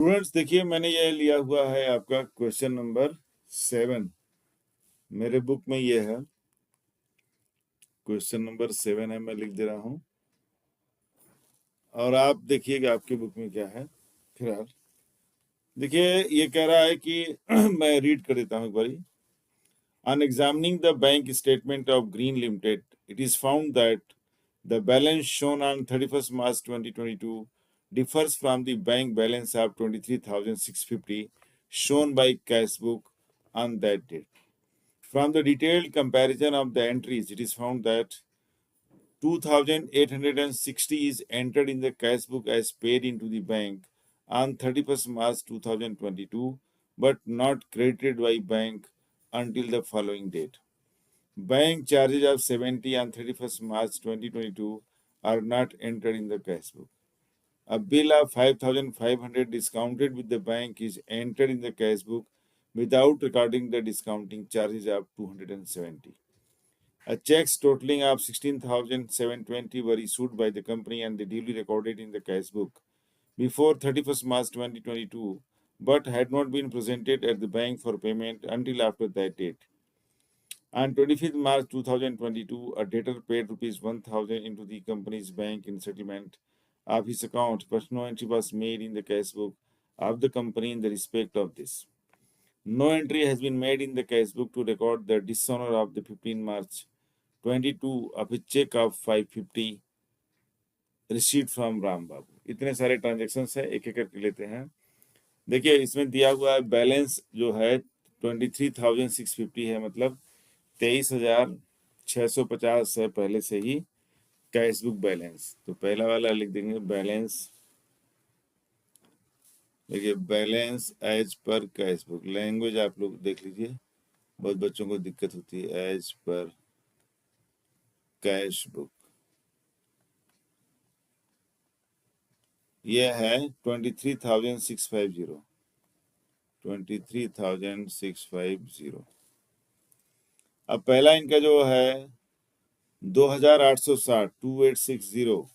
Students देखिए, मैंने ये लिया हुआ है आपका क्वेश्चन नंबर 7। मेरे बुक में ये है, क्वेश्चन नंबर 7 है, मैं लिख दे रहा हूँ और आप देखिएगा आपके बुक में क्या है। फिलहाल देखिए, ये कह रहा है कि मैं रीड कर देता हूँ एक बारी। On examining the bank statement of Green Limited, it is found that the balance shown on 31st March 2022 differs from the bank balance of 23,650 shown by Cashbook on that date. From the detailed comparison of the entries, it is found that 2,860 is entered in the cash book as paid into the bank on 31st March 2022, but not credited by bank until the following date. Bank charges of 70 on 31st March 2022 are not entered in the cash book. A bill of 5,500 discounted with the bank is entered in the cash book without recording the discounting charges of 270. A checks totaling of 16,720 were issued by the company and duly recorded in the cash book before 31st March 2022, but had not been presented at the bank for payment until after that date. On 25th March 2022, a debtor paid rupees 1,000 into the company's bank in settlement of his account, but no entry was made in the cash book of the company in the respect of this. No entry has been made in the cash book to record the dishonor of the 15 March 22 of a check of 550 receipt from Ram Babu. इतने सारे transactions है, एक एक करके लेते हैं। देखिए, इसमें दिया हुआ है बैलेंस जो है 23,650 है, मतलब 23,650 है पहले से ही कैश बुक बैलेंस। तो पहला वाला लिख देंगे बैलेंस। देखिए, बैलेंस एज पर कैश बुक। लैंग्वेज आप लोग देख लीजिए, बहुत बच्चों को दिक्कत होती है। एज पर कैश बुक ये है 23,650। 23,650। अब पहला इनका जो है 2,860 2860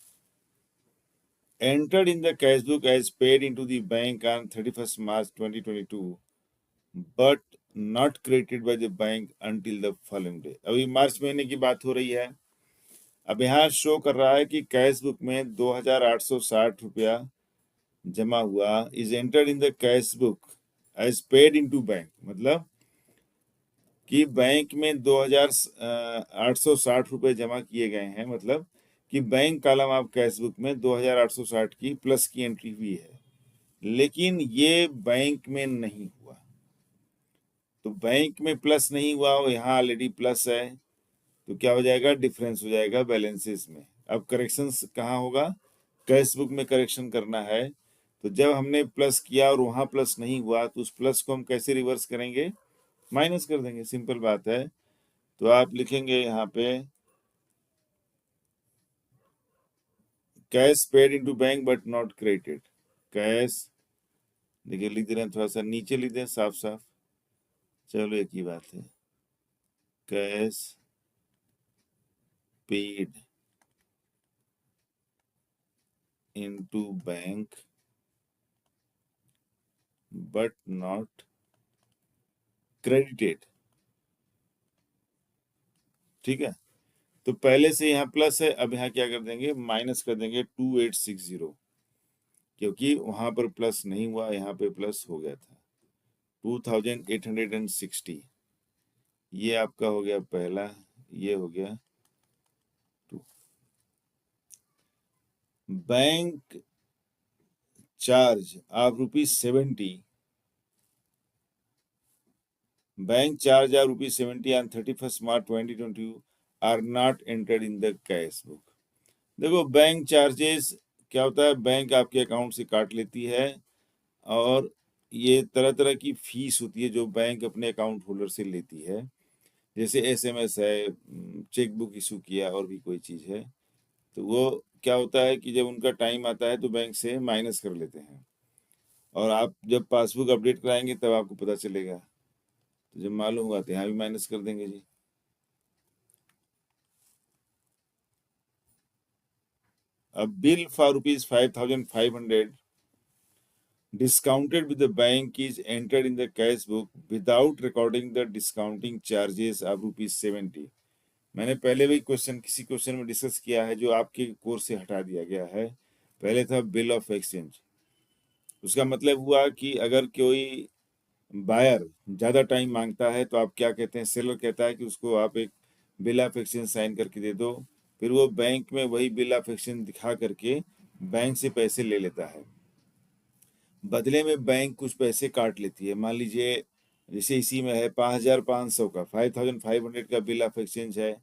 entered in the cash book as paid into the bank on 31st March 2022 but not credited by the bank until the following day। अभी मार्च महीने की बात हो रही है। अब यहाँ शो कर रहा है कि कैश बुक में 2,860 रुपया जमा हुआ, is entered in the cash book as paid into bank, मतलब कि बैंक में 2,860 रुपये जमा किए गए हैं, मतलब कि bank column of cash book में 2,860 की प्लस की एंट्री हुई है, लेकिन ये बैंक में नहीं हुआ। तो बैंक में प्लस नहीं हुआ और यहाँ ऑलरेडी प्लस है, तो क्या हो जाएगा, डिफरेंस हो जाएगा बैलेंसेस में। अब करेक्शन कहाँ होगा, कैश बुक में करेक्शन करना है। तो जब हमने प्लस किया और वहाँ प्लस नहीं हुआ, तो उस प्लस को हम कैसे रिवर्स करेंगे, माइनस कर देंगे, सिंपल बात है। तो आप लिखेंगे यहाँ पे cash paid into bank but not credited. Cash, देखिए लिख दे रहे हैं, थोड़ा सा नीचे लिख दें साफ साफ, चलो एक ही बात है। Cash paid into bank but not credited. ठीक है, तो पहले से यहाँ प्लस है, अब यहाँ क्या कर देंगे, माइनस कर देंगे 2860, क्योंकि वहां पर प्लस नहीं हुआ, यहाँ पे प्लस हो गया था। 2,860 ये आपका हो गया पहला, ये हो गया 2। Bank charge of ₹70, bank charge of ₹70 on 31st March 2022 are not entered in the cash book. देखो, बैंक चार्जेस क्या होता है, बैंक आपके अकाउंट से काट लेती है, और ये तरह तरह की फीस होती है जो बैंक अपने अकाउंट होल्डर से लेती है, जैसे एसएमएस है, चेक बुक इशू किया, और भी कोई चीज़ है। तो वो क्या होता है कि जब उनका टाइम आता है तो बैंक से माइनस कर लेते हैं, और आप जब पासबुक अपडेट कराएंगे तब आपको पता चलेगा। तो जब मालूम होगा तो यहाँ भी माइनस कर देंगे जी। अब bill for ₹5,500 discounted with the bank is entered in the cash book without recording the discounting charges of ₹70। मैंने पहले भी किसी क्वेश्चन में डिस्कस किया है, जो आपके कोर्स से हटा दिया गया है। पहले था बिल ऑफ एक्सचेंज। उसका मतलब हुआ कि अगर कोई बायर ज़्यादा टाइम मांगता है तो आप क्या कहते हैं, सेलर कहता है कि उसको आप एक बिल ऑफ एक्सचेंज साइन करके दे दो, फिर वो बैंक में वही बिल ऑफ एक्सचेंज दिखा करके बैंक से पैसे ले लेता है। बदले में बैंक कुछ पैसे काट लेती है। मान लीजिए जैसे इसी में है 5,500 का, 5,500 का बिल ऑफ एक्सचेंज है।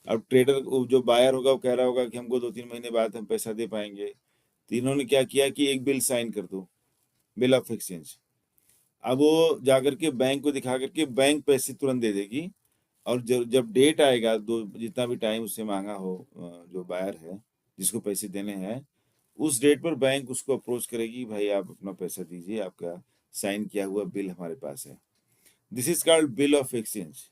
अब ट्रेडर जो बायर होगा वो कह रहा होगा कि हमको 2-3 महीने बाद हम पैसा दे पाएंगे, तो इन्होंने क्या किया कि एक बिल साइन कर दो, बिल ऑफ एक्सचेंज। अब वो जाकर के बैंक को दिखा करके बैंक पैसे तुरंत दे देगी, और जब डेट आएगा, दो जितना भी टाइम उससे मांगा हो जो बायर है जिसको पैसे देने हैं, उस डेट पर बैंक उसको अप्रोच करेगी, भाई आप अपना पैसा दीजिए, आपका साइन किया हुआ बिल हमारे पास है। This is called bill of exchange.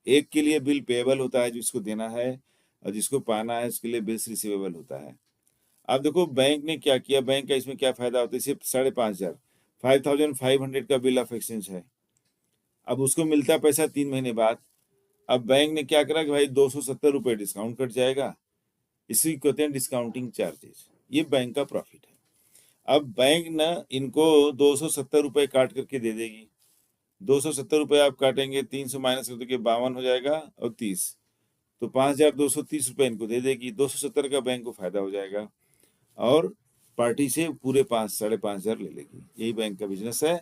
एक के लिए बिल पेएबल होता है जिसको देना है, और जिसको पाना है उसके लिए बिल्स रिसीवेबल होता है। अब देखो बैंक ने क्या किया, बैंक का इसमें क्या फायदा होता है, सिर्फ 5,500 5,500 का बिल ऑफ एक्सचेंज है। अब उसको मिलता पैसा 3 महीने बाद। अब बैंक ने क्या करा कि भाई 270 रुपये डिस्काउंट कट जाएगा, इसी को कहते हैं डिस्काउंटिंग चार्जेस। ये बैंक का प्रॉफिट है। अब बैंक ना इनको 270 रुपये काट करके दे देगी। 270 रुपये आप काटेंगे, 300 माइनस कर दोगे 52 हो जाएगा, और 30, तो 5,230 रुपये इनको दे देगी। 270 का बैंक को फायदा हो जाएगा, और पार्टी से पूरे 5,500 ले लेगी। यही बैंक का बिजनेस है।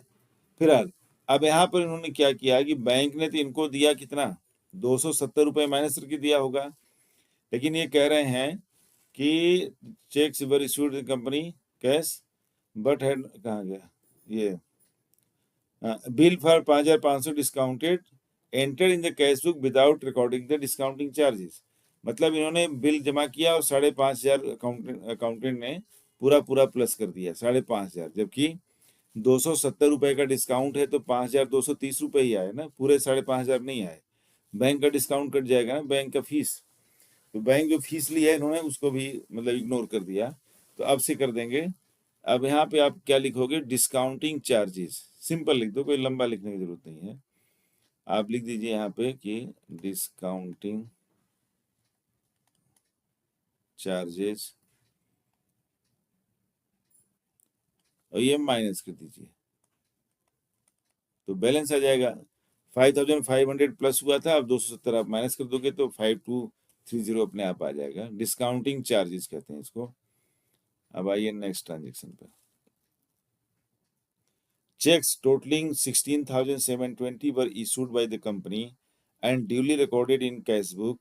फिलहाल अब यहाँ पर इन्होंने क्या किया कि बैंक ने तो इनको दिया कितना, 270 रुपये माइनस करके दिया होगा, लेकिन ये कह रहे हैं कि cheques were issued company cash but had, कहाँ गया ये, bill for 5,500 discounted enter in the cash book without recording the discounting charges. मतलब इन्होंने बिल जमा किया और 5,500 अकाउंटेंट ने पूरा पूरा प्लस कर दिया 5,500, जबकि 270 रुपये का डिस्काउंट है तो 5,230 रुपये ही आए ना, पूरे 5,500 नहीं आए। बैंक का डिस्काउंट कट जाएगा ना, बैंक का फीस। तो बैंक जो फीस ली है इन्होंने उसको भी मतलब इग्नोर कर दिया। तो अब से कर देंगे। अब यहाँ पे आप क्या लिखोगे, डिस्काउंटिंग चार्जेस, सिंपल लिख दो, कोई लंबा लिखने की जरूरत नहीं है। आप लिख दीजिए यहाँ पे कि डिस्काउंटिंग चार्जेस, और ये माइनस कर दीजिए, तो बैलेंस आ जाएगा। 5,500 प्लस हुआ था, अब 270 आप माइनस कर दोगे तो 5,230 अपने आप आ जाएगा। डिस्काउंटिंग चार्जेस कहते हैं इसको। अब आइए नेक्स्ट ट्रांजेक्शन पर। Checks totaling 16,720 were issued by the company and duly recorded in cash book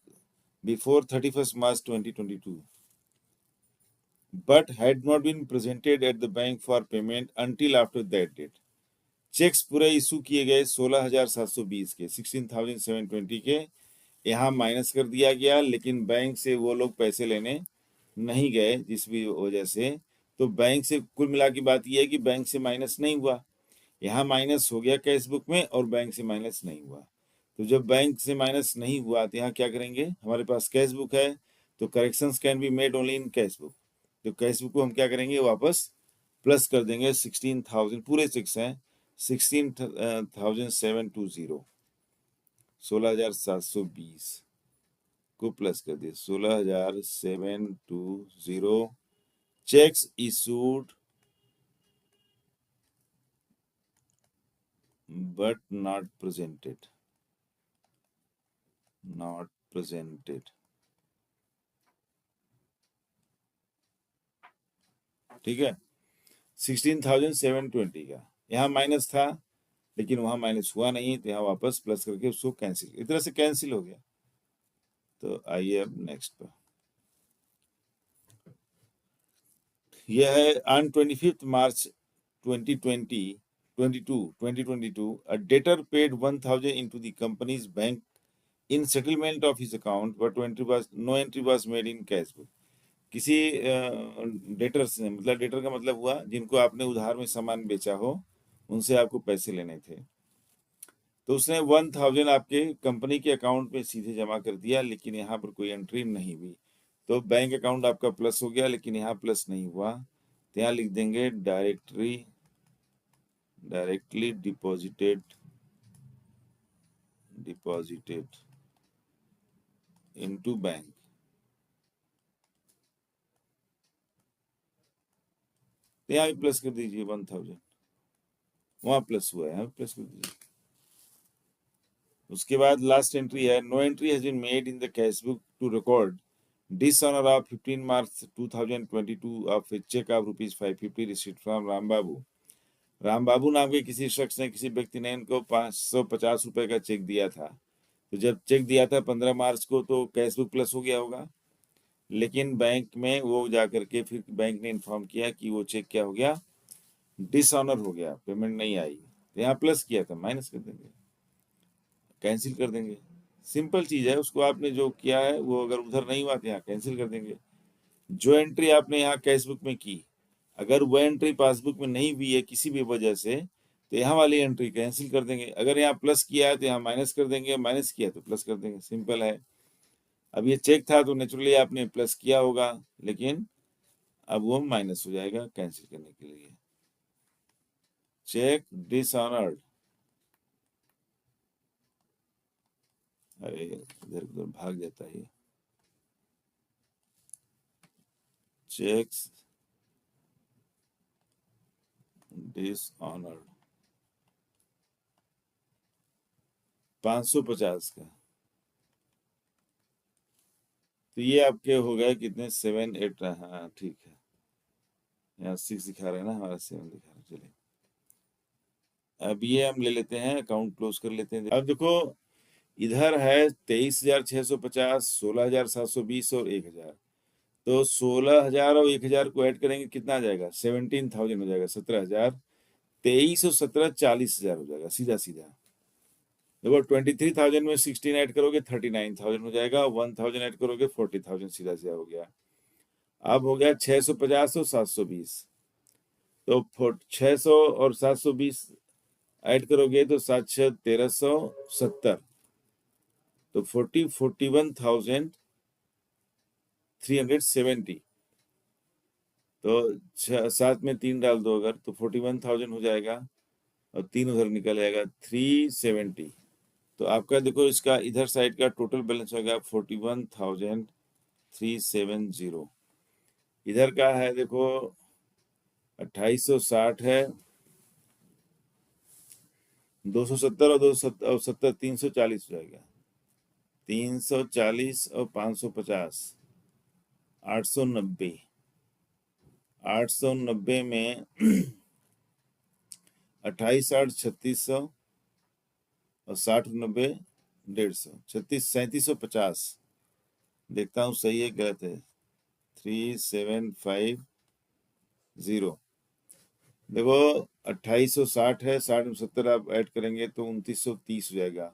before 31st March 2022, but had not been presented at the bank for payment until after that date. Cheques पूरे issue किए गए 16,720 के, 16,720 के, यहाँ minus कर दिया गया, लेकिन बैंक से वो लोग पैसे लेने नहीं गए जिस भी वजह से। तो बैंक से कुल मिला की बात यह है कि बैंक से माइनस नहीं हुआ, यहाँ माइनस हो गया कैश बुक में, और बैंक से माइनस नहीं हुआ। तो जब बैंक से माइनस नहीं हुआ तो यहाँ क्या करेंगे, हमारे पास कैश बुक है, तो corrections can be made only in cash book. तो कैश बुक को हम क्या करेंगे, वापस प्लस कर देंगे। 16,000 पूरे चेक्स हैं, 16,720, 16,720 को प्लस कर दिए, 16,720 cheques issued but not presented, not presented। ठीक है, 16,720 का यहाँ माइनस था, लेकिन वहां माइनस हुआ नहीं, तो यहाँ वापस प्लस करके उसको कैंसिल, इस तरह से कैंसिल हो गया। तो आइए अब नेक्स्ट पर। यह है on 25 March 2022, a debtor paid 1,000 into the company's bank in settlement of his account, but no entry was made in cash book। किसी डेटर्स ने, मतलब डेटर का मतलब हुआ जिनको आपने उधार में सामान बेचा हो, उनसे आपको पैसे लेने थे, तो उसने 1,000 आपके कंपनी के अकाउंट में सीधे जमा कर दिया, लेकिन यहाँ पर कोई एंट्री नहीं हुई। तो बैंक अकाउंट आपका प्लस हो गया, लेकिन यहाँ प्लस नहीं हुआ, तो यहाँ लिख देंगे directory directly deposited into bank. तो यहाँ भी प्लस कर दीजिए 1000, वहां प्लस हुआ है, यहाँ भी प्लस कर दीजिए। उसके बाद लास्ट एंट्री है, no entry has been made in the cash book to record dishonour of 15 March 2022 of a cheque of ₹550 received from Ram Babu. Ram Babu नाम के किसी शख्स ने, किसी व्यक्ति ने इनको 550 रुपए का चेक दिया था। तो जब चेक दिया था 15 मार्च को, तो कैश बुक प्लस हो गया होगा। लेकिन बैंक में वो जाकर के फिर बैंक ने इन्फॉर्म किया कि वो चेक क्या हो गया, डिसऑनर हो गया, पेमेंट नहीं आई। तो यहाँ प्लस किया था, माइनस कर देंगे, कैंसिल कर देंगे। सिंपल चीज है, उसको आपने जो किया है वो अगर उधर नहीं हुआ तो यहाँ कैंसिल कर देंगे। जो एंट्री आपने यहाँ कैश बुक में की, अगर वो एंट्री पासबुक में नहीं हुई है किसी भी वजह से, तो यहाँ वाली एंट्री कैंसिल कर देंगे। अगर यहाँ प्लस किया है तो यहाँ माइनस कर देंगे, माइनस किया तो प्लस कर देंगे, सिंपल है। अब ये चेक था तो नेचुरली आपने प्लस किया होगा, लेकिन अब वो माइनस हो जाएगा कैंसिल करने के लिए। चेक डिसऑनर्ड, अरे इधर उधर भाग जाता है ये। चेक्स डिसऑनर्ड 550 का। तो ये आपके हो गए कितने, 7 8, हाँ ठीक है। यहाँ 6 दिखा रहे हैं ना, हमारा 7 दिखा रहा है। चलिए अब ये हम ले लेते हैं, अकाउंट क्लोज कर लेते हैं। अब देखो इधर है 23,650, 16,720 और 1,000। तो 16,000 और 1,000 को ऐड करेंगे, कितना आ जाएगा, 17,000 हो जाएगा, 17,000। 23 और 17, 40,000 हो जाएगा सीधा सीधा। देखो 23,000 में 16 ऐड करोगे 39,000 हो जाएगा, 1,000 ऐड करोगे 40,000, सीधा सीधा हो गया। अब हो गया 650 और 720। तो 600 और 720 ऐड करोगे तो 7 6 1370। तो 41,370। तो 7 में 3 डाल दो अगर, तो 41,000 हो जाएगा, और 3 उधर निकल जाएगा, 370। तो आपका देखो इसका इधर साइड का टोटल बैलेंस हो गया 41,370। इधर का है देखो 2860 है, 270 और 270 340 हो जाएगा, 340 और 550 890। 890 में 28 8 3600 और 60 90 150, 36 3750। देखता हूँ सही है गलत है, 3750। देखो 2860 है, 60 में 70 आप ऐड करेंगे तो 2930 हो जाएगा।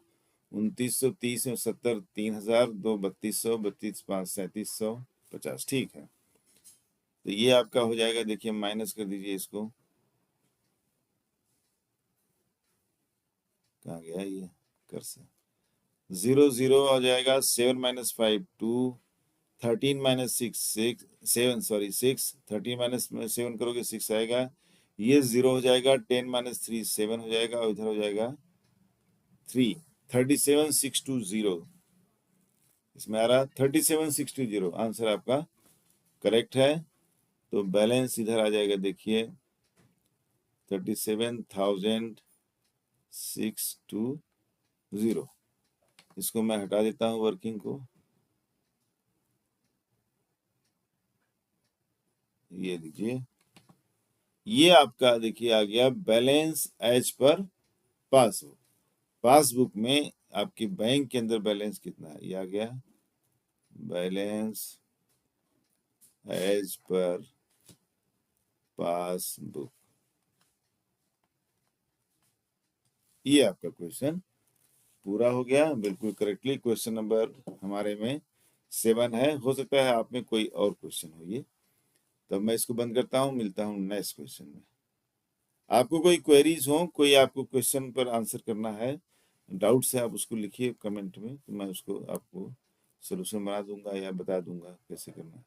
2930 में 70 3000, 2 3200, 32 5 3750, ठीक है। तो ये आपका हो जाएगा, देखिए माइनस कर दीजिए इसको, कहाँ गया ये कर से, 0 0 हो जाएगा, 7 - 5 2, 13 - 6 6 7, सॉरी 6, 13 माइनस 7 करोगे 6 आएगा, ये 0 हो जाएगा, 10 - 3 7 हो जाएगा, और इधर हो जाएगा 3, 37,620। इसमें आ रहा 37,620, आंसर आपका करेक्ट है। तो बैलेंस इधर आ जाएगा, देखिए 37,620। इसको मैं हटा देता हूँ वर्किंग को, ये लीजिए, ये आपका देखिए आ गया balance as per passbook. Passbook में आपकी बैंक के अंदर बैलेंस कितना है, ये आ गया बैलेंस एज पर पासबुक। ये आपका क्वेश्चन पूरा हो गया बिल्कुल करेक्टली। क्वेश्चन नंबर हमारे में 7 है, हो सकता है आप में कोई और क्वेश्चन हो ये। तो मैं इसको बंद करता हूँ, मिलता हूँ नेक्स्ट क्वेश्चन में। आपको कोई क्वेरीज हो, कोई आपको क्वेश्चन पर आंसर करना है, डाउट्स है, आप उसको लिखिए कमेंट में, तो मैं उसको आपको सोल्यूशन बना दूंगा या बता दूंगा कैसे करना है।